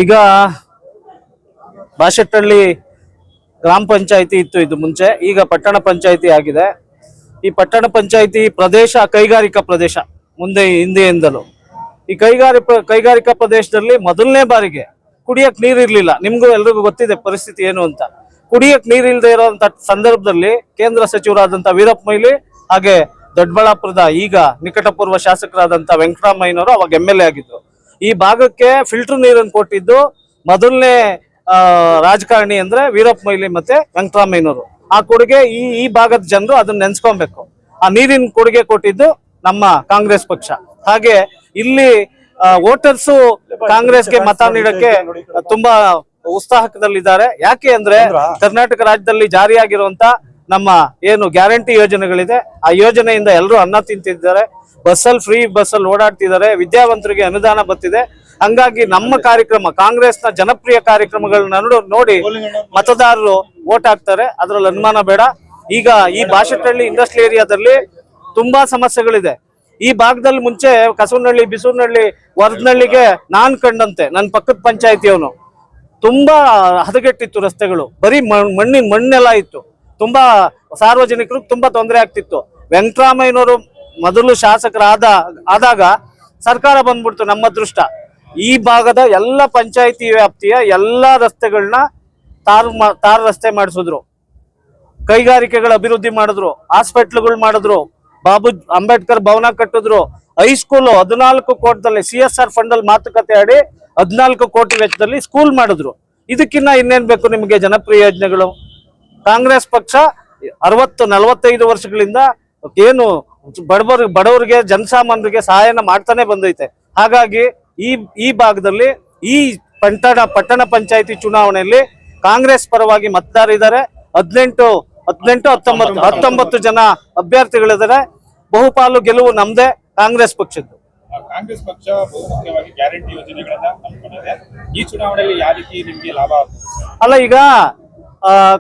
ಈಗ ಬಾಶೆಟ್ಟಹಳ್ಳಿ ಗ್ರಾಮ ಪಂಚಾಯಿತಿ ಇತ್ತು ಇದು ಮುಂಚೆ. ಈಗ ಪಟ್ಟಣ ಪಂಚಾಯಿತಿ ಆಗಿದೆ. ಈ ಪಟ್ಟಣ ಪಂಚಾಯಿತಿ ಪ್ರದೇಶ ಕೈಗಾರಿಕಾ ಪ್ರದೇಶ ಮುಂದೆ ಹಿಂದೆಯಿಂದಲೂ. ಈ ಕೈಗಾರಿಕಾ ಪ್ರದೇಶದಲ್ಲಿ ಮೊದಲನೇ ಬಾರಿಗೆ ಕುಡಿಯಕ್ ನೀರು ಇರ್ಲಿಲ್ಲ. ನಿಮ್ಗೂ ಎಲ್ರಿಗೂ ಗೊತ್ತಿದೆ ಪರಿಸ್ಥಿತಿ ಏನು ಅಂತ. ಕುಡಿಯಕ್ ನೀರು ಇಲ್ಲದೆ ಇರೋಂತ ಸಂದರ್ಭದಲ್ಲಿ ಕೇಂದ್ರ ಸಚಿವರಾದಂತ ವೀರಪ್ಪ ಮೊಯ್ಲಿ ಹಾಗೆ ದೊಡ್ಡಬಳ್ಳಾಪುರದ ಈಗ ನಿಕಟಪೂರ್ವ ಶಾಸಕರಾದಂತ ವೆಂಕಟರಾಮಯ್ಯನವರು ಅವಾಗ MLA ಆಗಿದ್ರು. ಈ ಭಾಗಕ್ಕೆ ಫಿಲ್ಟರ್ ನೀರನ್ನು ಕೊಟ್ಟಿದ್ದು ಮೊದಲನೇ ರಾಜಕಾರಣಿ ಅಂದ್ರೆ ವೀರಪ್ಪ ಮೊಯ್ಲಿ ಮತ್ತೆ ವೆಂಕಟರಾಮಯ್ಯನವರು. ಆ ಕೊಡುಗೆ ಈ ಭಾಗದ ಜನರು ಅದನ್ನ ನೆನ್ಸ್ಕೊಬೇಕು. ಆ ನೀರಿನ ಕೊಡುಗೆ ಕೊಟ್ಟಿದ್ದು ನಮ್ಮ ಕಾಂಗ್ರೆಸ್ ಪಕ್ಷ. ಹಾಗೆ ಇಲ್ಲಿ ವೋಟರ್ಸು ಕಾಂಗ್ರೆಸ್ಗೆ ಮತ ನೀಡಕ್ಕೆ ತುಂಬಾ ಉತ್ಸಾಹದಲ್ಲಿದ್ದಾರೆ. ಯಾಕೆ ಅಂದ್ರೆ ಕರ್ನಾಟಕ ರಾಜ್ಯದಲ್ಲಿ ಜಾರಿಯಾಗಿರುವಂತ ನಮ್ಮ ಏನು ಗ್ಯಾರಂಟಿ ಯೋಜನೆಗಳಿದೆ, ಆ ಯೋಜನೆಯಿಂದ ಎಲ್ಲರೂ ಅನ್ನ ತಿಂತಿದ್ದಾರೆ. ಬಸ್ಸಲ್ಲಿ ಫ್ರೀ ಬಸ್ಸಲ್ಲಿ ಓಡಾಡ್ತಿದ್ದಾರೆ. ವಿದ್ಯಾವಂತರಿಗೆ ಅನುದಾನ ಬರ್ತಿದೆ. ಹಂಗಾಗಿ ನಮ್ಮ ಕಾರ್ಯಕ್ರಮ, ಕಾಂಗ್ರೆಸ್ನ ಜನಪ್ರಿಯ ಕಾರ್ಯಕ್ರಮಗಳನ್ನ ನೋಡಿ ಮತದಾರರು ವೋಟ್ ಹಾಕ್ತಾರೆ. ಅದ್ರಲ್ಲಿ ಅನುಮಾನ ಬೇಡ. ಈಗ ಈ ಬಾಶೆಟ್ಟಹಳ್ಳಿ ಇಂಡಸ್ಟ್ರಿಯಲ್ ಏರಿಯಾದಲ್ಲಿ ತುಂಬಾ ಸಮಸ್ಯೆಗಳಿದೆ. ಈ ಭಾಗದಲ್ಲಿ ಮುಂಚೆ ಕಸವನಹಳ್ಳಿ, ಬಿಸೂರ್ನಹಳ್ಳಿ, ವರದನಹಳ್ಳಿಗೆ ನಾನ್ ಕಂಡಂತೆ ನನ್ನ ಪಕ್ಕದ ಪಂಚಾಯತಿಯವನು ತುಂಬಾ ಹದಗೆಟ್ಟಿತ್ತು ರಸ್ತೆಗಳು. ಬರೀ ಮಣ್ಣೆಲ್ಲ ಇತ್ತು. ತುಂಬಾ ಸಾರ್ವಜನಿಕರಿಗೆ ತುಂಬಾ ತೊಂದರೆ ಆಗ್ತಿತ್ತು. ವೆಂಕಟರಾಮಯ್ಯನವರು ಮೊದಲು ಆದಾಗ ಸರ್ಕಾರ ಬಂದ್ಬಿಡ್ತು. ನಮ್ಮ ಅದೃಷ್ಟ ಈ ಭಾಗದ ಎಲ್ಲ ಪಂಚಾಯತಿ ವ್ಯಾಪ್ತಿಯ ಎಲ್ಲಾ ರಸ್ತೆಗಳನ್ನ ತಾರ್ ರಸ್ತೆ ಮಾಡಿಸಿದ್ರು. ಕೈಗಾರಿಕೆಗಳ ಅಭಿವೃದ್ಧಿ ಮಾಡಿದ್ರು. ಹಾಸ್ಪಿಟ್ಲ್ಗಳು ಮಾಡಿದ್ರು. ಬಾಬು ಅಂಬೇಡ್ಕರ್ ಭವನ ಕಟ್ಟಿದ್ರು. ಹೈಸ್ಕೂಲು 14 ಕೋಟಿದಲ್ಲಿ CSR ಫಂಡ್ ಅಲ್ಲಿ ಮಾತುಕತೆ ಆಡಿ 14 ಕೋಟಿ ವೆಚ್ಚದಲ್ಲಿ ಸ್ಕೂಲ್ ಮಾಡಿದ್ರು. ಇದಕ್ಕಿನ್ನ ಇನ್ನೇನ್ ಬೇಕು ನಿಮಗೆ ಜನಪ್ರಿಯ ಯೋಜನೆಗಳು? ಕಾಂಗ್ರೆಸ್ ಪಕ್ಷ 45 ವರ್ಷಗಳಿಂದ ಏನು ಬಡವರಿಗೆ ಜನಸಾಮಾನ್ಯರಿಗೆ ಸಹಾಯನ ಮಾಡ್ತಾನೆ ಬಂದೈತೆ. ಹಾಗಾಗಿ ಈ ಭಾಗದಲ್ಲಿ ಈ ಪಟ್ಟಣ ಪಂಚಾಯತಿ ಚುನಾವಣೆಯಲ್ಲಿ ಕಾಂಗ್ರೆಸ್ ಪರವಾಗಿ ಮತದಾರರಿದ್ದಾರೆ. 19 ಜನ ಅಭ್ಯರ್ಥಿಗಳಿದ್ದಾರೆ. ಬಹುಪಾಲು ಗೆಲುವು ನಮ್ದೇ, ಕಾಂಗ್ರೆಸ್ ಪಕ್ಷದ್ದು. ಕಾಂಗ್ರೆಸ್ ಪಕ್ಷ ಬಹುಮುಖ್ಯವಾಗಿ ಗ್ಯಾರಂಟಿ ಯೋಜನೆಗಳನ್ನ ತಂದುಕೊಂಡಿದೆ. ಈ ಚುನಾವಣೆಯಲ್ಲಿ ಯಾವ ರೀತಿ ನಿಮಗೆ ಲಾಭ ಆಗ್ತದೆ? ಅಲ್ಲ, ಈಗ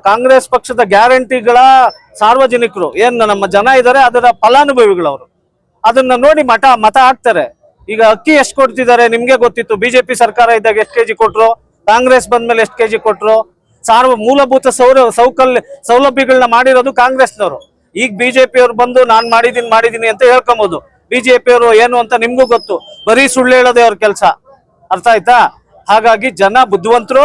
ಕಾಂಗ್ರೆಸ್ ಪಕ್ಷದ ಗ್ಯಾರಂಟಿಗಳ ಸಾರ್ವಜನಿಕರು ಏನ್ ನಮ್ಮ ಜನ ಇದ್ದಾರೆ, ಅದರ ಫಲಾನುಭವಿಗಳವರು ಅದನ್ನ ನೋಡಿ ಮತ ಹಾಕ್ತಾರೆ. ಈಗ ಅಕ್ಕಿ ಎಷ್ಟು ಕೊಡ್ತಿದ್ದಾರೆ ನಿಮ್ಗೆ ಗೊತ್ತಿತ್ತು. ಬಿಜೆಪಿ ಸರ್ಕಾರ ಇದ್ದಾಗ ಎಷ್ಟು ಕೆಜಿ ಕೊಟ್ರು, ಕಾಂಗ್ರೆಸ್ ಬಂದ್ಮೇಲೆ ಎಷ್ಟು ಕೆಜಿ ಕೊಟ್ರು. ಮೂಲಭೂತ ಸೌಲಭ್ಯಗಳನ್ನ ಮಾಡಿರೋದು ಕಾಂಗ್ರೆಸ್ನವರು. ಈಗ ಬಿಜೆಪಿ ಅವರು ಬಂದು ನಾನ್ ಮಾಡಿದೀನಿ ಅಂತ ಹೇಳ್ಕೊಬಹುದು. ಬಿಜೆಪಿ ಅವರು ಏನು ಅಂತ ನಿಮ್ಗೂ ಗೊತ್ತು. ಬರೀ ಸುಳ್ಳು ಹೇಳೋದೇ ಅವ್ರ ಕೆಲಸ. ಅರ್ಥ ಆಯ್ತಾ? ಹಾಗಾಗಿ ಜನ ಬುದ್ಧಿವಂತರು,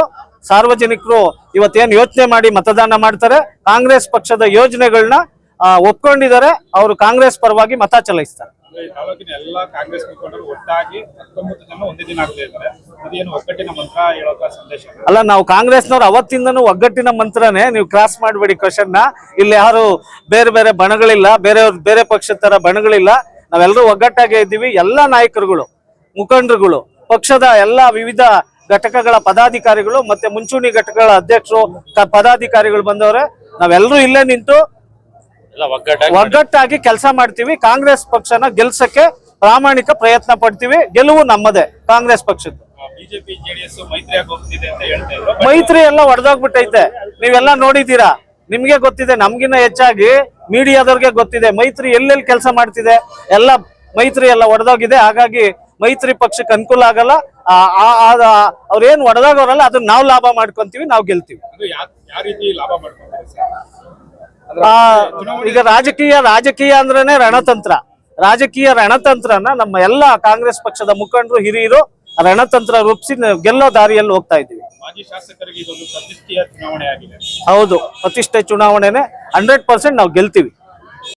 ಸಾರ್ವಜನಿಕರು ಇವತ್ತೇನು ಯೋಚನೆ ಮಾಡಿ ಮತದಾನ ಮಾಡ್ತಾರೆ. ಕಾಂಗ್ರೆಸ್ ಪಕ್ಷದ ಯೋಜನೆಗಳನ್ನ ಒಪ್ಕೊಂಡಿದ್ದಾರೆ. ಅವರು ಕಾಂಗ್ರೆಸ್ ಪರವಾಗಿ ಮತ ಚಲಾಯಿಸ್ತಾರೆ. ತಾಲೂಕಿನ ಎಲ್ಲ ಕಾಂಗ್ರೆಸ್ ಮುಖಂಡರು ಒಟ್ಟಾಗಿ 19 ಜನ ಒಂದೇ ದಿನ ಆಗ್ತಾ ಇದ್ದಾರೆ. ಅದೇನು ಒಗ್ಗಟ್ಟಿನ ಮಂತ್ರ ಹೇಳೋದ ಸಂದೇಶ ಅಲ್ಲ. ನಾವು ಕಾಂಗ್ರೆಸ್ನವ್ರು ಅವತ್ತಿಂದನೂ ಒಗ್ಗಟ್ಟಿನ ಮಂತ್ರನೇ. ನೀವು ಕ್ರಾಸ್ ಮಾಡಬೇಡಿ ಕ್ವಶನ್ ನ. ಇಲ್ಲಿ ಯಾರು ಬೇರೆ ಬೇರೆ ಬಣಗಳಿಲ್ಲ, ಬೇರೆ ಪಕ್ಷದ ತರ ಬಣಗಳಿಲ್ಲ. ನಾವೆಲ್ಲರೂ ಒಗ್ಗಟ್ಟಾಗೆ ಇದ್ದೀವಿ. ಎಲ್ಲಾ ನಾಯಕರುಗಳು, ಮುಖಂಡರುಗಳು, ಪಕ್ಷದ ಎಲ್ಲಾ ವಿವಿಧ ಘಟಕಗಳ ಪದಾಧಿಕಾರಿಗಳು ಮತ್ತೆ ಮುಂಚೂಣಿ ಘಟಕಗಳ ಅಧ್ಯಕ್ಷರು, ಪದಾಧಿಕಾರಿಗಳು ಬಂದವ್ರೆ. ನಾವೆಲ್ಲರೂ ಇಲ್ಲೇ ನಿಂತು ಒಗ್ಗಟ್ಟಾಗಿ ಕೆಲಸ ಮಾಡ್ತೀವಿ. ಕಾಂಗ್ರೆಸ್ ಪಕ್ಷನ ಗೆಲ್ಸಕ್ಕೆ ಪ್ರಾಮಾಣಿಕ ಪ್ರಯತ್ನ ಪಡ್ತೀವಿ. ಗೆಲುವು ನಮ್ಮದೇ, ಕಾಂಗ್ರೆಸ್ ಪಕ್ಷದ್ದು. ಬಿಜೆಪಿ ಜೆಡಿಎಸ್ ಮೈತ್ರಿ ಆಗೋಗ್ತಿದೆ ಅಂತ ಹೇಳ್ತಾ ಇದ್ರು. ಮೈತ್ರಿ ಎಲ್ಲ ಒಡೆದೋಗ್ಬಿಟ್ಟೈತೆ. ನೀವೆಲ್ಲ ನೋಡಿದ್ದೀರಾ, ನಿಮ್ಗೆ ಗೊತ್ತಿದೆ. ನಮ್ಗಿನ್ನ ಹೆಚ್ಚಾಗಿ ಮೀಡಿಯಾದವ್ರಿಗೆ ಗೊತ್ತಿದೆ ಮೈತ್ರಿ ಎಲ್ಲೆಲ್ಲಿ ಕೆಲಸ ಮಾಡ್ತಿದೆ. ಎಲ್ಲ ಮೈತ್ರಿ ಎಲ್ಲ ಒಡೆದೋಗಿದೆ. ಹಾಗಾಗಿ ಮೈತ್ರಿ ಪಕ್ಷಕ್ಕೆ ಅನುಕೂಲ ಆಗಲ್ಲ. ಅವ್ರೇನ್ ಒಡೆದಾಗವ್ರಲ್ಲ ಅದನ್ನ ನಾವು ಲಾಭ ಮಾಡ್ಕೊಂತೀವಿ, ನಾವು ಗೆಲ್ತೀವಿ. ಈಗ ರಾಜಕೀಯ ಅಂದ್ರೇನೆ ರಣತಂತ್ರ. ರಾಜಕೀಯ ರಣತಂತ್ರನ ನಮ್ಮ ಎಲ್ಲ ಕಾಂಗ್ರೆಸ್ ಪಕ್ಷದ ಮುಖಂಡರು, ಹಿರಿಯರು ರಣತಂತ್ರ ರೂಪಿಸಿ ಗೆಲ್ಲೋ ದಾರಿಯಲ್ಲಿ ಹೋಗ್ತಾ ಇದ್ದೀವಿ. ಮಾಜಿ ಶಾಸಕರಿಗೆ ಇದೊಂದು ಪ್ರತಿಷ್ಠೆಯ ಚುನಾವಣೆ ಆಗಿದೆ. ಹೌದು, ಪ್ರತಿಷ್ಠೆ ಚುನಾವಣೆನೆ. 100% ನಾವು ಗೆಲ್ತೀವಿ.